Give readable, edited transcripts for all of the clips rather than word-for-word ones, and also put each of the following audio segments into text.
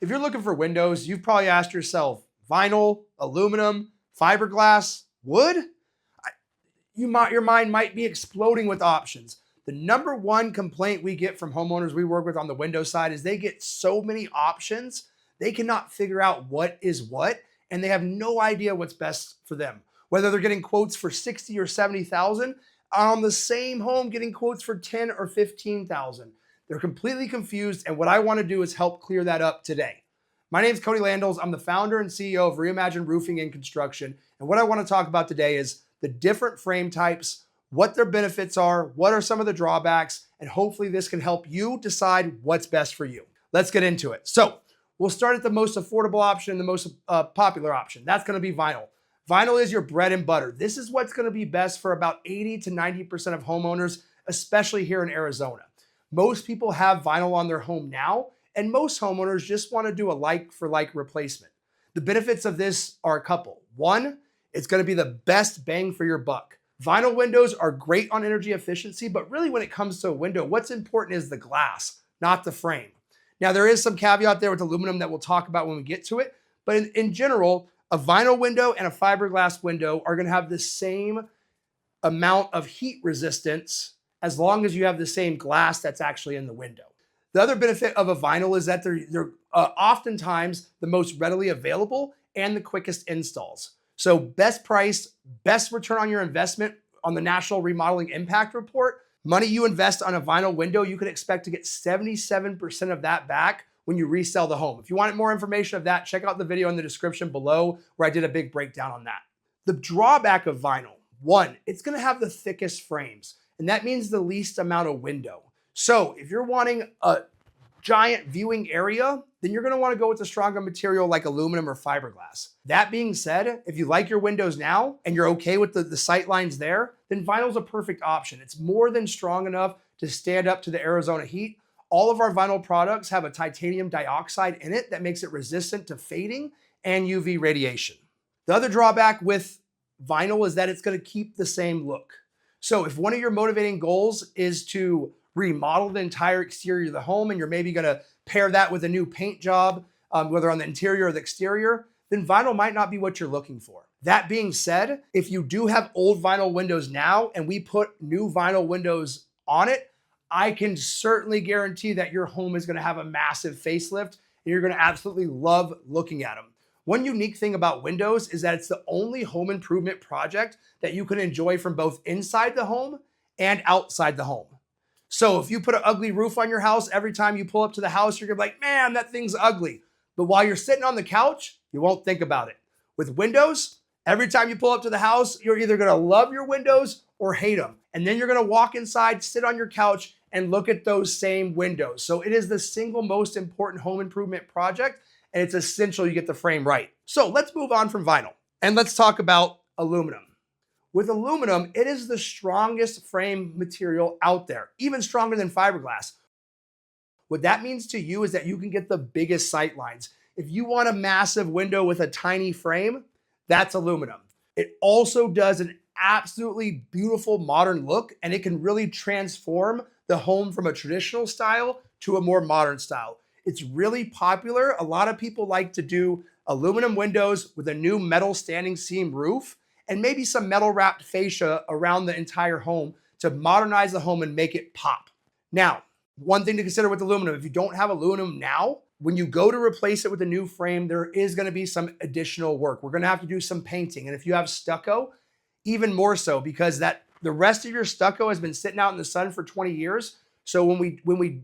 If you're looking for windows, you've probably asked yourself, vinyl, aluminum, fiberglass, wood? Your mind might be exploding with options. The number one complaint we get from homeowners we work with on the window side is they get so many options, they cannot figure out what is what, and they have no idea what's best for them. Whether they're getting quotes for 60 or 70,000 on the same home, getting quotes for 10 or 15,000. They're completely confused, and what I want to do is help clear that up today. My name is Cody Landels. I'm the founder and CEO of Reimagine Roofing and Construction, and what I want to talk about today is the different frame types, what their benefits are, what are some of the drawbacks, and hopefully this can help you decide what's best for you. Let's get into it. So we'll start at the most affordable option, the most popular option. That's going to be vinyl. Vinyl is your bread and butter. This is what's going to be best for about 80 to 90% of homeowners, especially here in Arizona. Most people have vinyl on their home now, and most homeowners just want to do a like-for-like replacement. The benefits of this are a couple. One, it's going to be the best bang for your buck. Vinyl windows are great on energy efficiency, but really when it comes to a window, what's important is the glass, not the frame. Now, there is some caveat there with aluminum that we'll talk about when we get to it, but in general, a vinyl window and a fiberglass window are going to have the same amount of heat resistance as long as you have the same glass that's actually in the window. The other benefit of a vinyl is that they're oftentimes the most readily available and the quickest installs. So best price, best return on your investment on the National Remodeling Impact Report. Money you invest on a vinyl window, you can expect to get 77% of that back when you resell the home. If you want more information of that, check out the video in the description below where I did a big breakdown on that. The drawback of vinyl, one, it's going to have the thickest frames, and that means the least amount of window. So if you're wanting a giant viewing area, then you're going to want to go with a stronger material like aluminum or fiberglass. That being said, if you like your windows now and you're okay with the sight lines there, then vinyl's a perfect option. It's more than strong enough to stand up to the Arizona heat. All of our vinyl products have a titanium dioxide in it that makes it resistant to fading and UV radiation. The other drawback with vinyl is that it's going to keep the same look. So if one of your motivating goals is to remodel the entire exterior of the home and you're maybe going to pair that with a new paint job, whether on the interior or the exterior, then vinyl might not be what you're looking for. That being said, if you do have old vinyl windows now and we put new vinyl windows on it, I can certainly guarantee that your home is going to have a massive facelift and you're going to absolutely love looking at them. One unique thing about windows is that it's the only home improvement project that you can enjoy from both inside the home and outside the home. So if you put an ugly roof on your house, every time you pull up to the house, you're gonna be like, man, that thing's ugly. But while you're sitting on the couch, you won't think about it. With windows, every time you pull up to the house, you're either gonna love your windows or hate them. And then you're gonna walk inside, sit on your couch, and look at those same windows. So it is the single most important home improvement project, and it's essential you get the frame right. So let's move on from vinyl, and let's talk about aluminum. With aluminum, it is the strongest frame material out there, even stronger than fiberglass. What that means to you is that you can get the biggest sight lines. If you want a massive window with a tiny frame, that's aluminum. It also does an absolutely beautiful modern look, and it can really transform the home from a traditional style to a more modern style. It's really popular. A lot of people like to do aluminum windows with a new metal standing seam roof and maybe some metal wrapped fascia around the entire home to modernize the home and make it pop. Now, one thing to consider with aluminum, if you don't have aluminum now, when you go to replace it with a new frame, there is going to be some additional work. We're going to have to do some painting. And if you have stucco, even more so, because the rest of your stucco has been sitting out in the sun for 20 years. So when we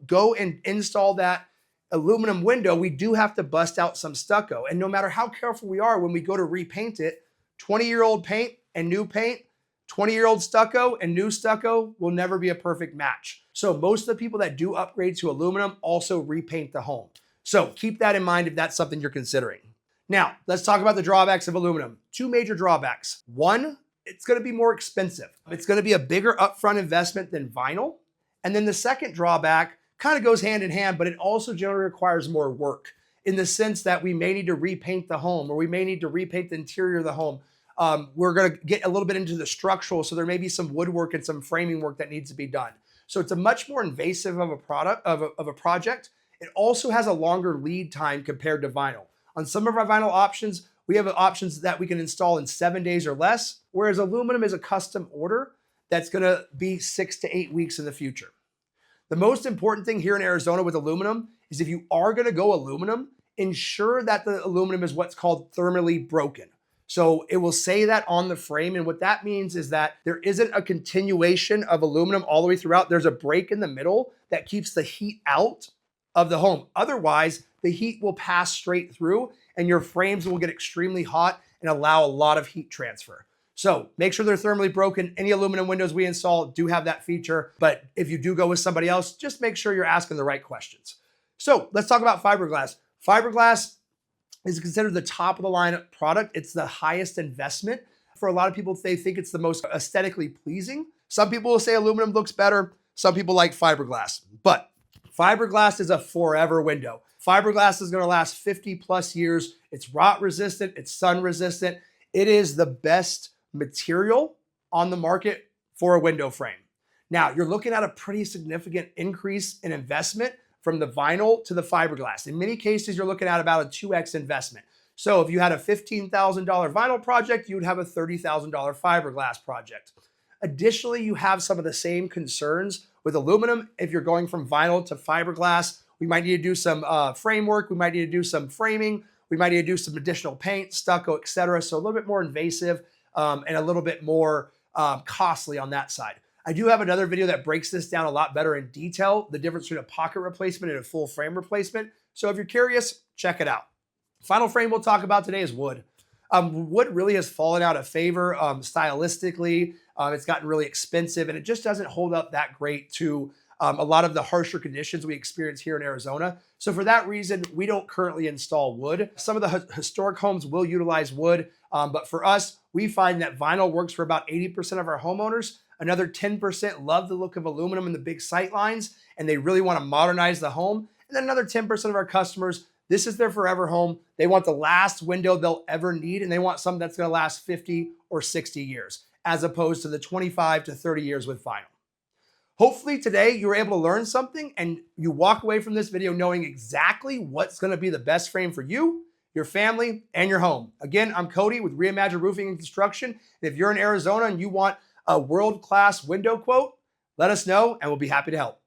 go and install that aluminum window, we do have to bust out some stucco. And no matter how careful we are when we go to repaint it, 20-year-old paint and new paint, 20-year-old stucco and new stucco will never be a perfect match. So most of the people that do upgrade to aluminum also repaint the home. So keep that in mind if that's something you're considering. Now, let's talk about the drawbacks of aluminum. Two major drawbacks. One, it's going to be more expensive. It's going to be a bigger upfront investment than vinyl. And then the second drawback kind of goes hand in hand, but it also generally requires more work in the sense that we may need to repaint the home or we may need to repaint the interior of the home. We're going to get a little bit into the structural, so there may be some woodwork and some framing work that needs to be done. So it's a much more invasive of a project, It also has a longer lead time compared to vinyl. On some of our vinyl options, we have options that we can install in 7 days or less, whereas aluminum is a custom order that's gonna be 6 to 8 weeks in the future. The most important thing here in Arizona with aluminum is if you are gonna go aluminum, ensure that the aluminum is what's called thermally broken. So it will say that on the frame. And what that means is that there isn't a continuation of aluminum all the way throughout. There's a break in the middle that keeps the heat out of the home. Otherwise, the heat will pass straight through and your frames will get extremely hot and allow a lot of heat transfer. So make sure they're thermally broken. Any aluminum windows we install do have that feature, but if you do go with somebody else, just make sure you're asking the right questions. So let's talk about fiberglass. Fiberglass is considered the top of the line product. It's the highest investment. For a lot of people, they think it's the most aesthetically pleasing. Some people will say aluminum looks better. Some people like fiberglass, but fiberglass is a forever window. Fiberglass is gonna last 50 plus years. It's rot resistant, it's sun resistant. It is the best material on the market for a window frame. Now, you're looking at a pretty significant increase in investment from the vinyl to the fiberglass. In many cases, you're looking at about a 2x investment. So if you had a $15,000 vinyl project, you would have a $30,000 fiberglass project. Additionally, you have some of the same concerns with aluminum. If you're going from vinyl to fiberglass, we might need to do some framework, we might need to do some framing, we might need to do some additional paint, stucco, etc. So a little bit more invasive and a little bit more costly on that side. I do have another video that breaks this down a lot better in detail, the difference between a pocket replacement and a full frame replacement. So if you're curious, check it out. Final frame we'll talk about today is wood. Wood really has fallen out of favor stylistically. It's gotten really expensive and it just doesn't hold up that great to a lot of the harsher conditions we experience here in Arizona. So for that reason, we don't currently install wood. Some of the historic homes will utilize wood, but for us, we find that vinyl works for about 80% of our homeowners. Another 10% love the look of aluminum and the big sight lines, and they really want to modernize the home. And then another 10% of our customers, this is their forever home. They want the last window they'll ever need, and they want something that's going to last 50 or 60 years, as opposed to the 25 to 30 years with vinyl. Hopefully today you were able to learn something and you walk away from this video knowing exactly what's going to be the best frame for you, your family, and your home. Again, I'm Cody with Reimagine Roofing and Construction. And if you're in Arizona and you want a world-class window quote, let us know and we'll be happy to help.